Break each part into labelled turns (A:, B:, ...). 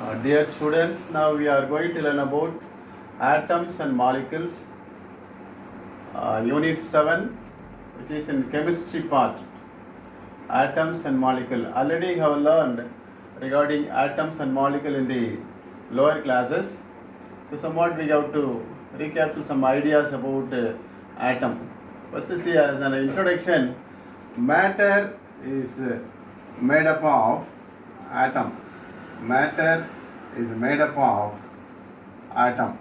A: Dear students, now we are going to learn about atoms and molecules, unit 7, which is in chemistry part. Atoms and molecule. Already have learned regarding atoms and molecule in the lower classes. So somewhat we have to recapture some ideas about atom. First to see as an introduction, matter is made up of atom. Matter is made up of atom.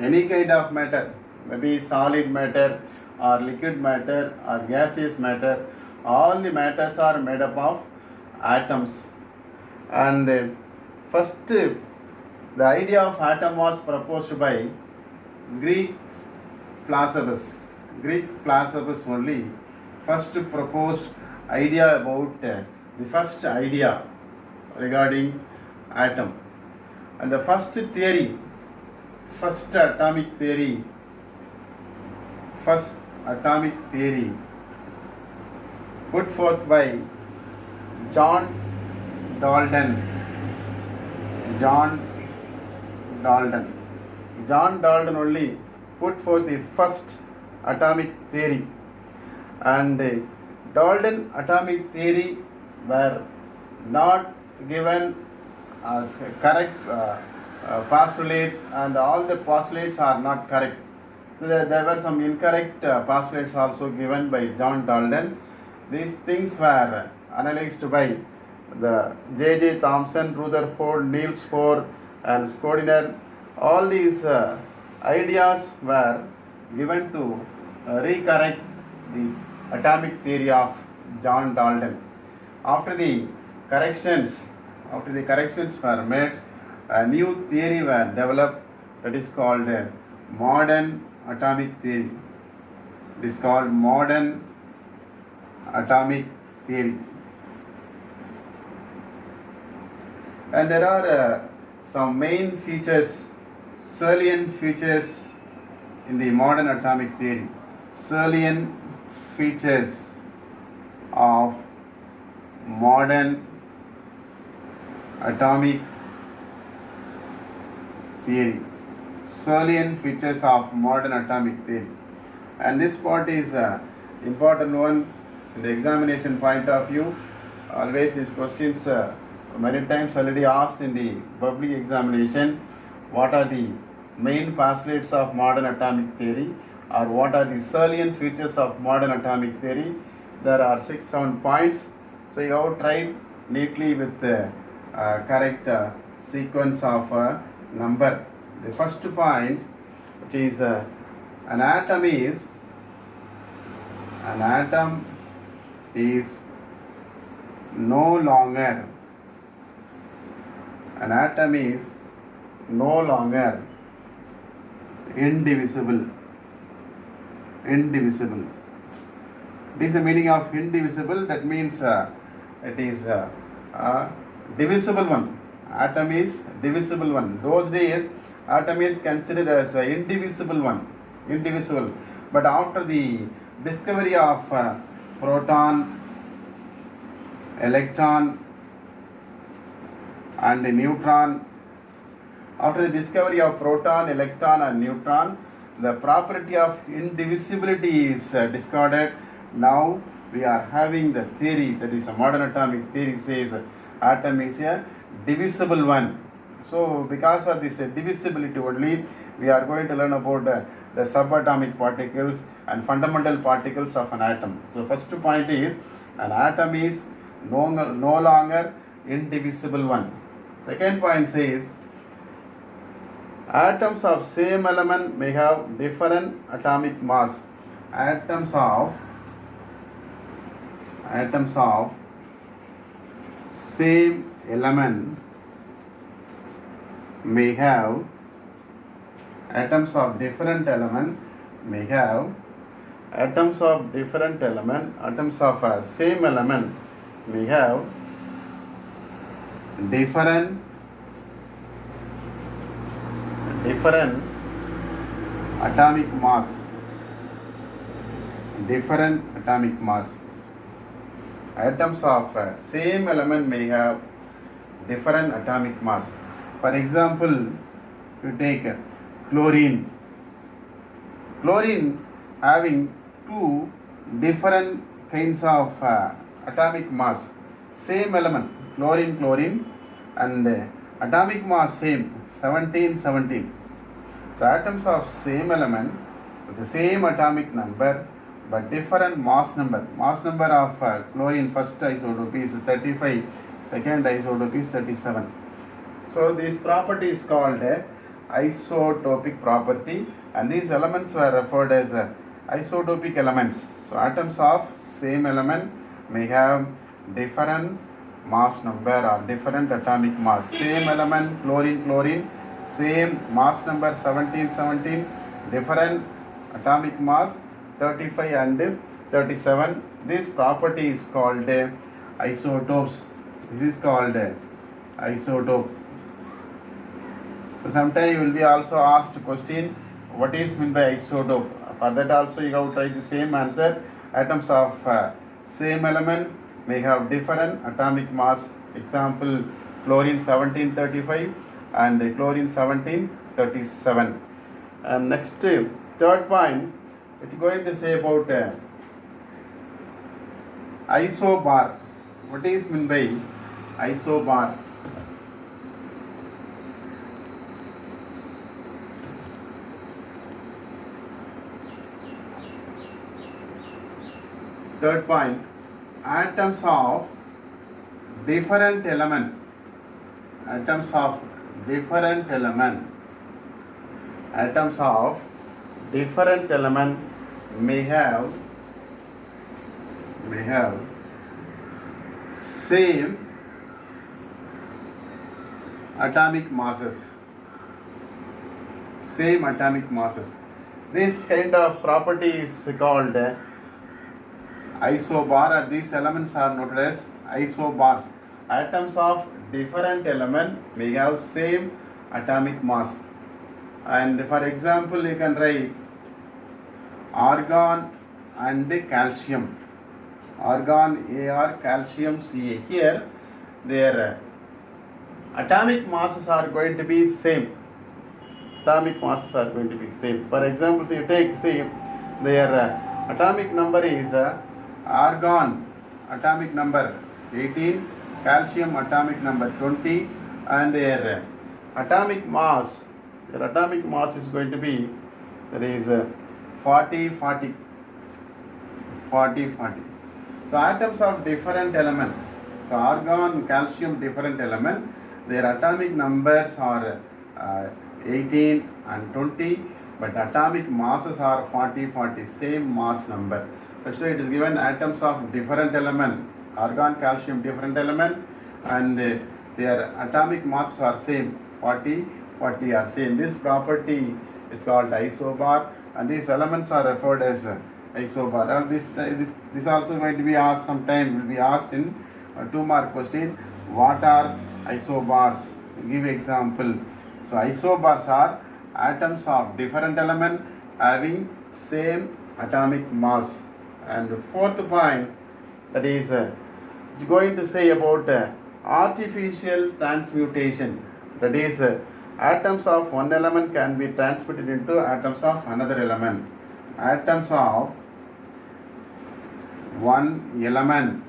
A: Any kind of matter, maybe solid matter or liquid matter or gaseous matter, all the matters are made up of atoms. And first, the idea of atom was proposed by Greek philosophers. Greek philosophers only first proposed idea about the first idea regarding atom. And the first theory, first atomic theory put forth by John Dalton. John Dalton only put forth the first atomic theory, and Dalton atomic theory were not given as correct postulate, and all the postulates are not correct. There were some incorrect postulates also given by John Dalton. These things were analyzed by the J.J. Thomson, Rutherford, Niels Bohr, and Schrödinger. All these ideas were given to recorrect the atomic theory of John Dalton. After the corrections were made, a new theory were developed, that is called modern atomic theory. It is called modern atomic theory. And there are some main features, salient features in the modern atomic theory. Salient features of modern atomic theory. Salient features of modern atomic theory. And this part is an important one in the examination point of view. Always these questions many times already asked in the public examination. What are the main postulates of modern atomic theory, or what are the salient features of modern atomic theory? There are 6-7 points. So you have tried neatly with the correct sequence of number. The first point, which is an atom is no longer indivisible. What is the meaning of indivisible? That means it is divisible one. Atom is divisible one. Those days, atom is considered as indivisible. But after the discovery of proton, electron, and neutron, after the discovery of proton, electron, and neutron, the property of indivisibility is discarded. Now we are having the theory, that is a modern atomic theory, says atom is a divisible one. So because of this divisibility only, we are going to learn about the subatomic particles and fundamental particles of an atom. So first point is, an atom is no longer indivisible one. Second point says, atoms of same element may have different atomic mass. Atoms of same element may have, atoms of different element may have, atoms of same element may have different atomic mass. Atoms of same element may have different atomic mass. For example, you take chlorine. Chlorine having two different kinds of atomic mass, same element, chlorine, and atomic mass same, 17. So atoms of same element with the same atomic number but different mass number. Mass number of chlorine first isotope is 35, second isotope is 37. So this property is called isotopic property, and these elements were referred as isotopic elements. So atoms of same element may have different mass number or different atomic mass. Same element, chlorine, same mass number 17, different atomic mass 35 and 37. This property is called isotopes. This is called isotope. So sometimes you will be also asked question, what is meant by isotope? For that also you have to try the same answer. Atoms of same element may have different atomic mass. Example, chlorine 1735 and chlorine 1737. And next, third point, it's going to say about isobar. What is meant by isobar? Third point, atoms of different element. Atoms of different element. Atoms of different element may have same atomic masses. Same atomic masses. This kind of property is called isobar, or these elements are noted as isobars. Atoms of different element may have same atomic mass. And for example, you can write argon and calcium. Argon Ar, calcium Ca. Here their atomic masses are going to be same. Atomic masses are going to be same. For example, so you take, say, their atomic number is argon atomic number 18, calcium atomic number 20, and their atomic mass is going to be, that is 40. So atoms of different element. So argon, calcium, different element. Their atomic numbers are 18 and 20, but atomic masses are 40, same mass number. So it is given atoms of different element, argon, calcium, different element, and their atomic masses are same, 40 are same. This property is called isobar, and these elements are referred as isobar. And this also going to be asked sometime, will be asked in 2-mark question. What are isobars? Give example. So isobars are atoms of different element having same atomic mass. And the fourth point, that is it's going to say about artificial transmutation. That is atoms of one element can be transmuted into atoms of another element. Atoms of one element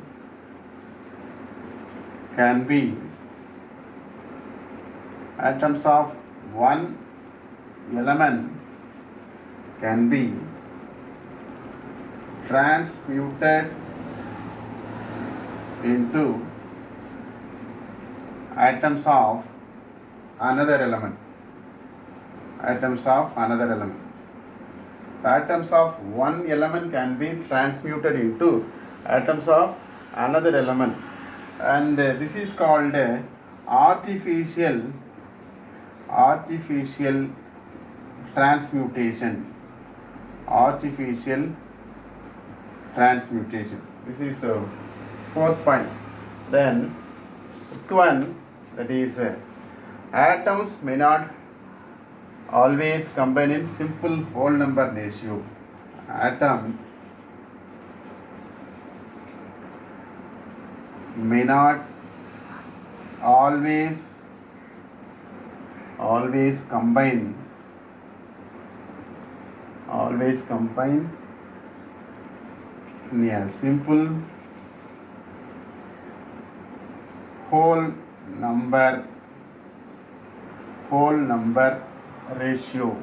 A: can be transmuted into atoms of another element. So atoms of one element can be transmuted into atoms of another element, and this is called artificial transmutation. This is fourth point. Then fifth one, that is atoms may not always combine in simple whole number ratio. Atom may not always combine in a simple whole number ratio.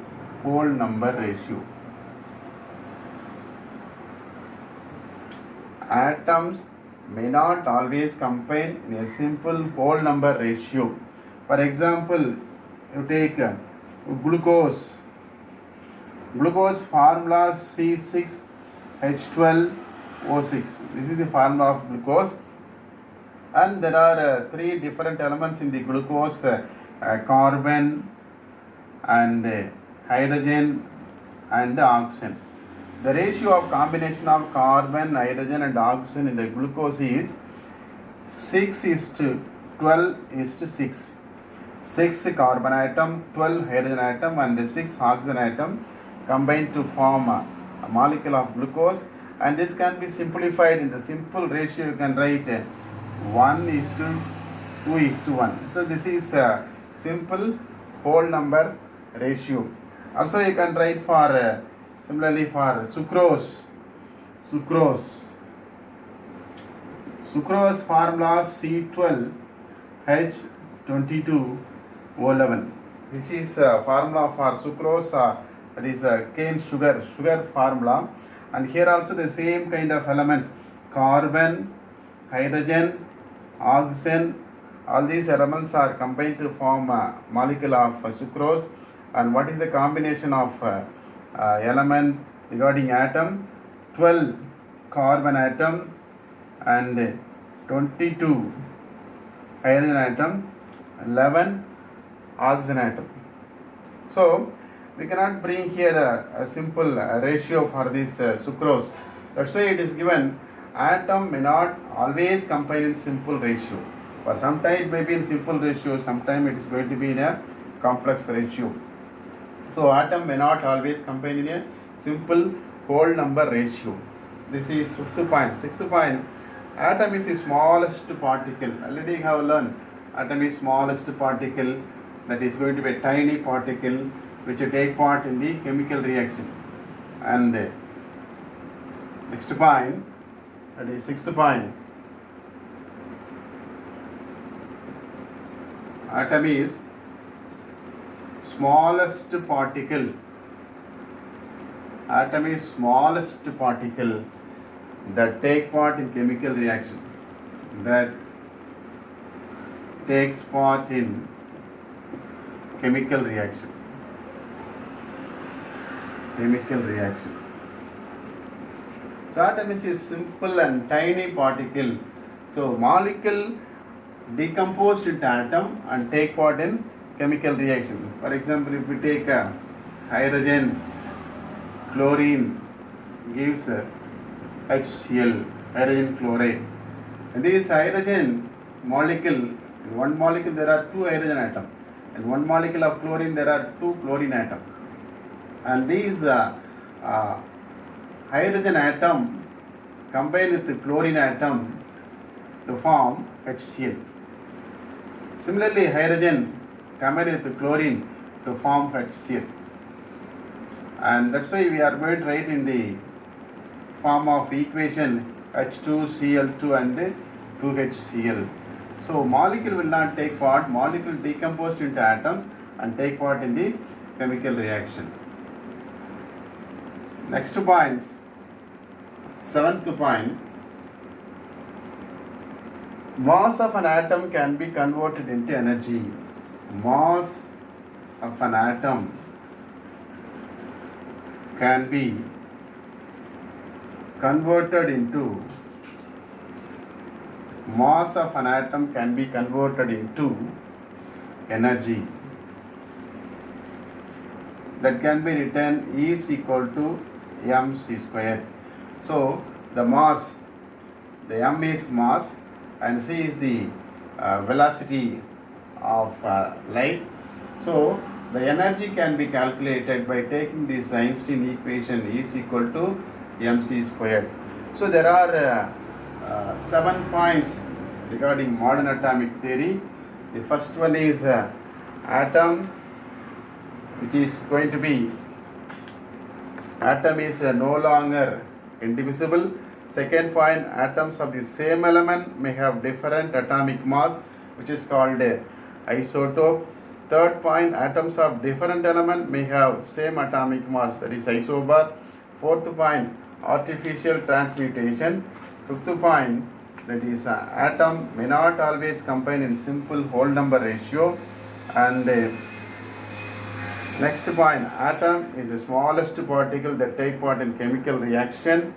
A: Atoms may not always combine in a simple whole number ratio. For example, you take glucose formula C6H12O6. This is the formula of glucose, and there are three different elements in the glucose: carbon and hydrogen and oxygen. The ratio of combination of carbon, hydrogen and oxygen in the glucose is 6:12:6. 6 carbon atom, 12 hydrogen atom and 6 oxygen atom combined to form a molecule of glucose, and this can be simplified in the simple ratio. You can write 1:2:1. So this is a simple whole number ratio. Also you can write for similarly for sucrose formula C12H22O11. This is formula for sucrose, that is cane sugar formula, and here also the same kind of elements: carbon, hydrogen, oxygen. All these elements are combined to form a molecule of sucrose. And what is the combination of element regarding atom? 12 carbon atom and 22 hydrogen atom, 11 oxygen atom. So we cannot bring here a simple ratio for this sucrose. That's why it is given atom may not always combine in simple ratio. For some time it may be in simple ratio, sometime it is going to be in a complex ratio. So atom may not always combine in a simple whole number ratio. This is fifth point. Sixth point, atom is the smallest particle. Already you have learned atom is smallest particle, that is going to be a tiny particle which take part in the chemical reaction. And next point, that is sixth point, atom is smallest particle. Atom is smallest particle that take part in chemical reaction. That takes part in chemical reaction. So atom is a simple and tiny particle. So molecule decomposed into atom and take part in chemical reaction. For example, if we take hydrogen, chlorine gives HCl, hydrogen chloride. And this hydrogen molecule, in one molecule there are two hydrogen atoms. In one molecule of chlorine there are two chlorine atoms. And these hydrogen atom combine with the chlorine atom to form HCl. Similarly, hydrogen combine with the chlorine to form HCl. And that's why we are going to write in the form of equation H2Cl2 and 2HCl. So molecule will not take part, molecule decomposed into atoms and take part in the chemical reaction. Next point, seventh point, mass of an atom can be converted into energy. Mass of an atom can be converted into energy. That can be written E is equal to mc square. So the mass, the m is mass and c is the velocity of light. So the energy can be calculated by taking this Einstein equation E is equal to mc squared. So there are 7 points regarding modern atomic theory. The first one is atom, which is going to be atom is no longer indivisible. Second point, atoms of the same element may have different atomic mass, which is called isotope. Third point, atoms of different element may have same atomic mass, that is isobar. Fourth point, artificial transmutation. Fifth point, that is atom may not always combine in simple whole number ratio. And next point, atom is the smallest particle that take part in chemical reaction.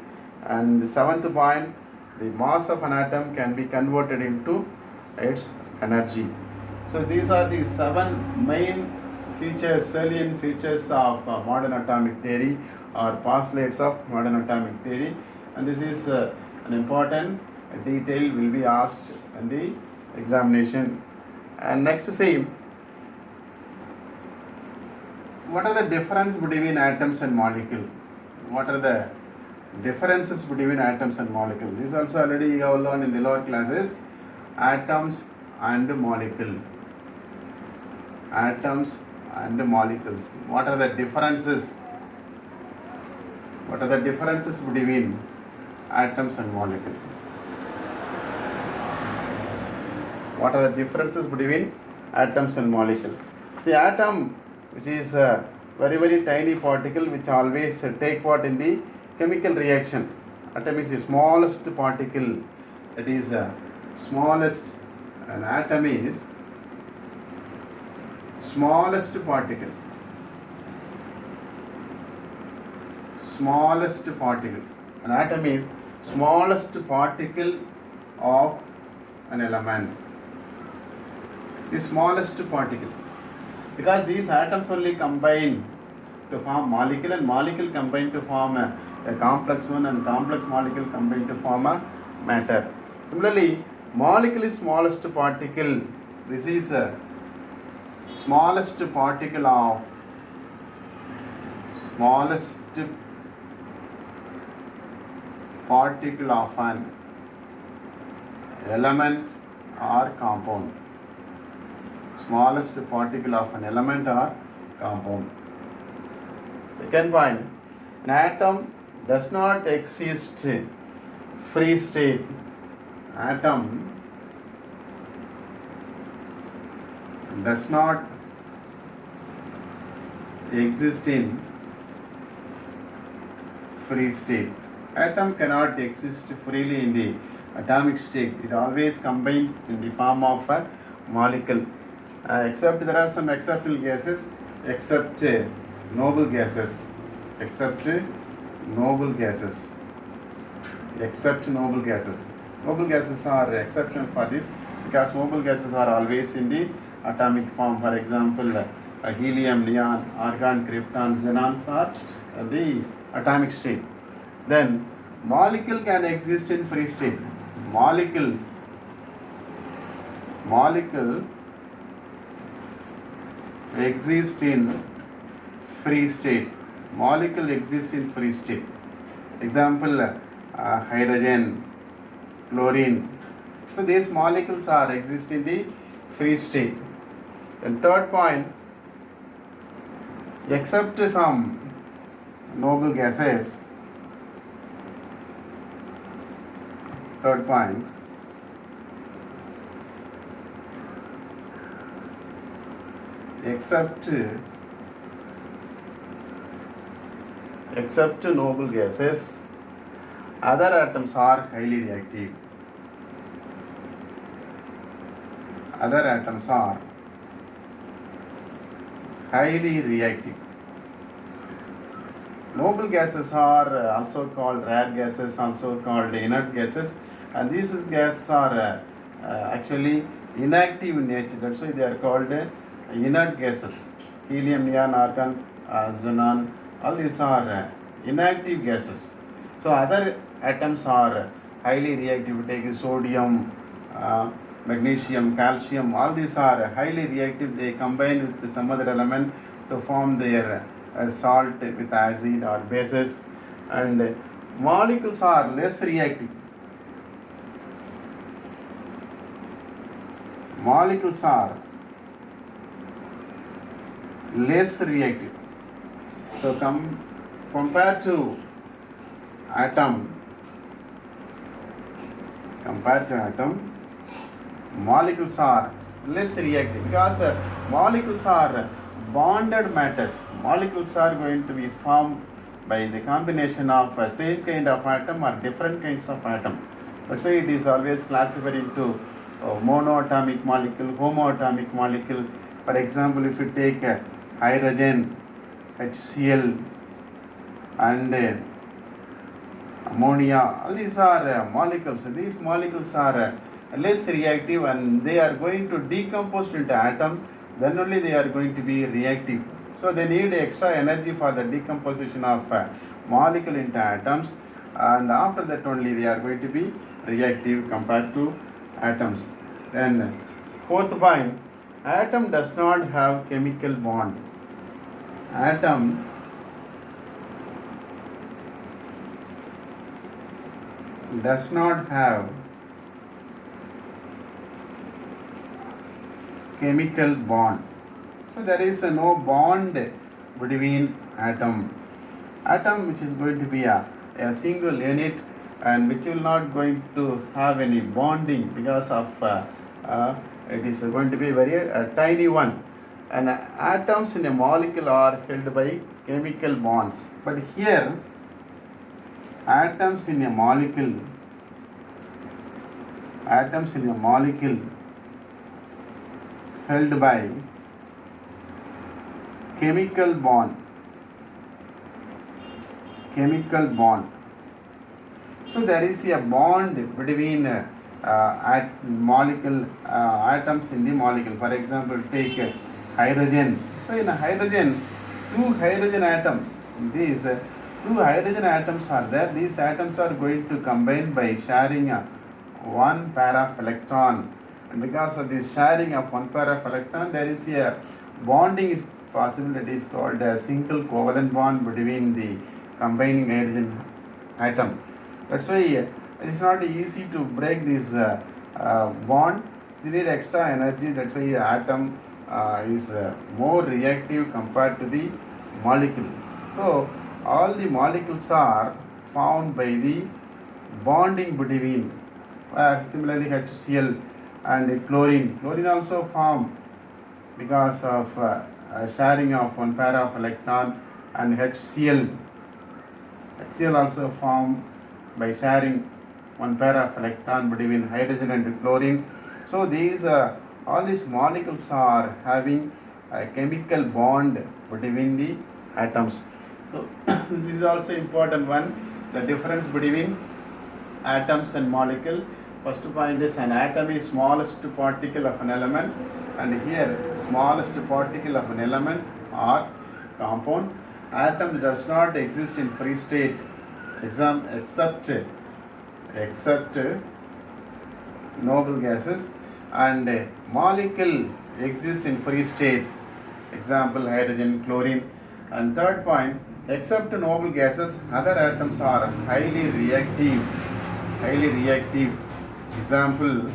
A: And the seventh point, the mass of an atom can be converted into its energy. So these are the 7 main features, salient features of modern atomic theory, or postulates of modern atomic theory. And this is an important detail will be asked in the examination. And next, see, what are the difference between atoms and molecule? What are the differences between atoms and molecule? This also already you have learned in the lower classes. Atoms and molecule. Atoms and molecules. What are the differences? What are the differences between atoms and molecule? What are the differences between atoms and molecule? The atom, which is a very very tiny particle which always take part in the chemical reaction. Atom is the smallest particle, that is smallest, an atom is smallest particle. Smallest particle. An atom is smallest particle of an element. The smallest particle. Because these atoms only combine to form molecule, and molecule combine to form a complex one, and complex molecule combine to form a matter. Similarly, molecule is smallest particle. This is a smallest particle of an element or compound. Smallest particle of an element or compound. Second point, an atom does not exist free state. Atom does not exist in free state. Atom cannot exist freely in the atomic state. It always combines in the form of a molecule. Except there are some exceptional gases, except noble gases. Except noble gases. Noble gases are exception for this, because noble gases are always in the atomic form. For example, helium, neon, argon, krypton, xenons are the atomic state. Then molecule can exist in free state. Molecule exist in free state. Molecule exist in free state. Example, hydrogen, chlorine. So these molecules are exist in the free state. And third point, except some noble gases. Third point, except noble gases, other atoms are highly reactive. Other atoms are highly reactive. Noble gases are also called rare gases, also called inert gases, and these gases are actually inactive in nature. That's why they are called inert gases. Helium, neon, argon, xenon, all these are inactive gases. So other atoms are highly reactive. Take sodium, magnesium, calcium, all these are highly reactive. They combine with some other element to form their salt with acid or bases, and molecules are less reactive. molecules are less reactive. So compared to atom, molecules are less reactive because molecules are bonded matters. Molecules are going to be formed by the combination of same kind of atom or different kinds of atom. That's why it is always classified into monoatomic molecule, homoatomic molecule. For example, if you take hydrogen, HCl, and ammonia, all these are molecules. These molecules are less reactive and they are going to decompose into atom, then only they are going to be reactive. So they need extra energy for the decomposition of molecule into atoms, and after that only they are going to be reactive compared to atoms. Then fourth point, atom does not have chemical bond. Atom does not have chemical bond. So there is no bond between atom. Atom which is going to be a single unit and which will not going to have any bonding because of it is going to be very tiny one. And atoms in a molecule are held by chemical bonds. But here atoms in a molecule held by chemical bond. So there is a bond between atoms in the molecule. For example, take hydrogen. So in a hydrogen, two hydrogen atoms. These two hydrogen atoms are there. These atoms are going to combine by sharing one pair of electron. And because of this sharing of one pair of electron, there is a bonding is possible. It is called a single covalent bond between the combining hydrogen atom. That's why it is not easy to break this bond. You need extra energy. That's why the atom is more reactive compared to the molecule. So all the molecules are formed by the bonding between similarly HCl and chlorine. Chlorine also formed because of sharing of one pair of electron, and HCl also formed by sharing one pair of electron between hydrogen and chlorine. So these all these molecules are having a chemical bond between the atoms. So this is also important one, the difference between atoms and molecule. First point is an atom is smallest particle of an element, and here smallest particle of an element or compound. Atom does not exist in free state except noble gases, and molecule exists in free state, example hydrogen, chlorine. And third point, except noble gases, other atoms are highly reactive. Example,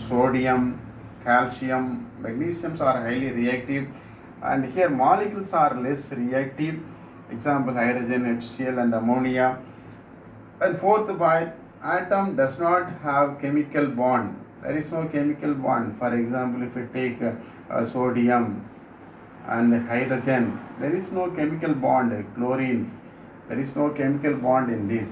A: sodium, calcium, magnesium are highly reactive, and here molecules are less reactive. Example, hydrogen, HCl and ammonia. And fourth point, atom does not have chemical bond. There is no chemical bond. For example, if you take sodium and hydrogen, there is no chemical bond. Chlorine, there is no chemical bond in this.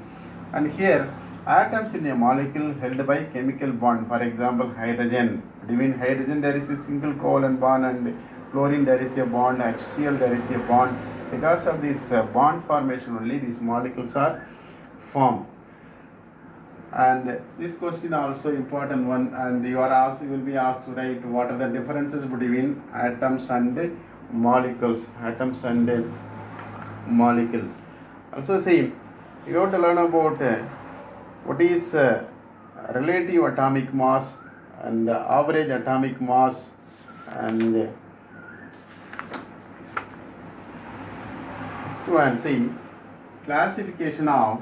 A: And here atoms in a molecule held by chemical bond. For example, hydrogen. Between hydrogen there is a single covalent bond, and chlorine there is a bond, HCl there is a bond. Because of this bond formation only these molecules are formed. And this question also important one, and you will be asked to write what are the differences between atoms and molecules. Also see, you have to learn about what is relative atomic mass and average atomic mass, and see classification of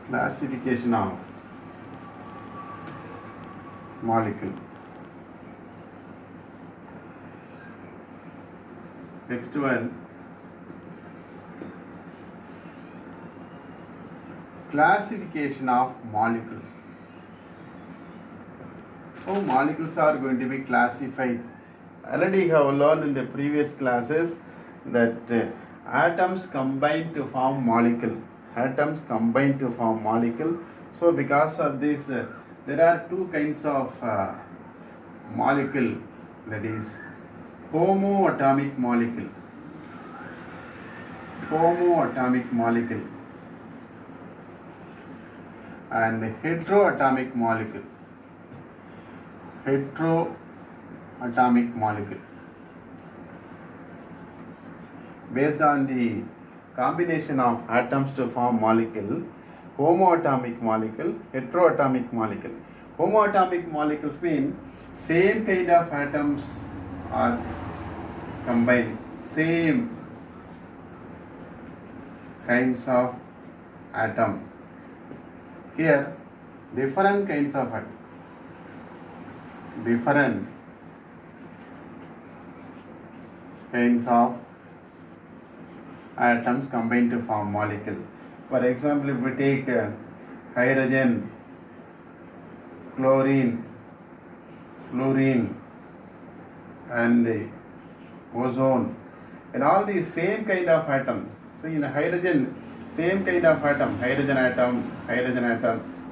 A: Classification of molecule. Next one, classification of molecules. How molecules are going to be classified? Already have learned in the previous classes that atoms combine to form molecule. Atoms combine to form molecule. So because of this, there are two kinds of molecule, that is homoatomic molecule. Homoatomic molecule and heteroatomic molecule. Heteroatomic molecule. Based on the combination of atoms to form molecule, homoatomic molecule, heteroatomic molecule. Homoatomic molecules mean same kind of atoms are combined, same kinds of atom. Here, different kinds of atom. Different kinds of atoms combine to form molecule. For example, if we take hydrogen, chlorine, fluorine, and ozone, and all these same kind of atoms. See, in hydrogen, same kind of atom, hydrogen atom,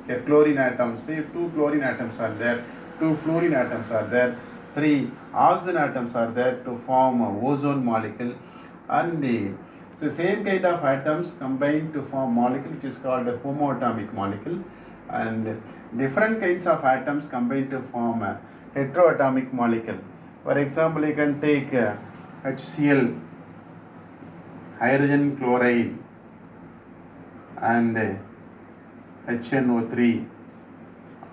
A: a chlorine atom. See, two chlorine atoms are there, two fluorine atoms are there, three oxygen atoms are there to form a ozone molecule, and the same kind of atoms combine to form molecule which is called a homoatomic molecule, and different kinds of atoms combine to form a heteroatomic molecule. For example, you can take HCl, hydrogen chloride, and HNO3,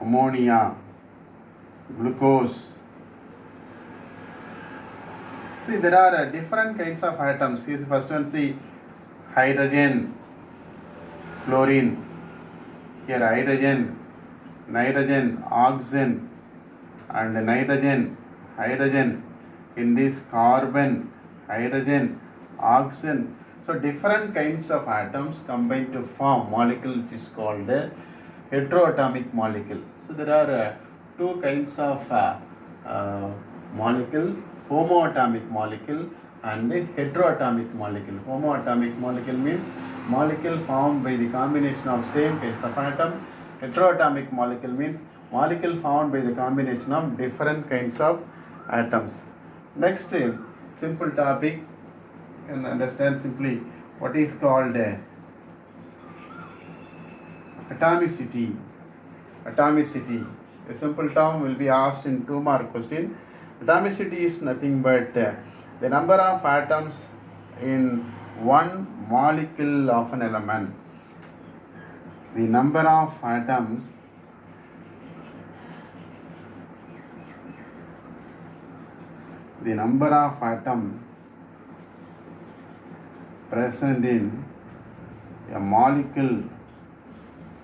A: ammonia, glucose. See, there are different kinds of atoms. See, first one, see, hydrogen, chlorine. Here hydrogen, nitrogen, oxygen, and nitrogen, hydrogen. In this carbon, hydrogen, oxygen. So different kinds of atoms combine to form molecule which is called a heteroatomic molecule. So there are two kinds of molecule, homoatomic molecule and a heteroatomic molecule. Homoatomic molecule means molecule formed by the combination of same kinds of atom. Heteroatomic molecule means molecule formed by the combination of different kinds of atoms. Next simple topic, you can understand simply what is called atomicity. Atomicity. A simple term will be asked in 2 mark question. Atomicity is nothing but the number of atoms in one molecule of an element. The number of atoms present in a molecule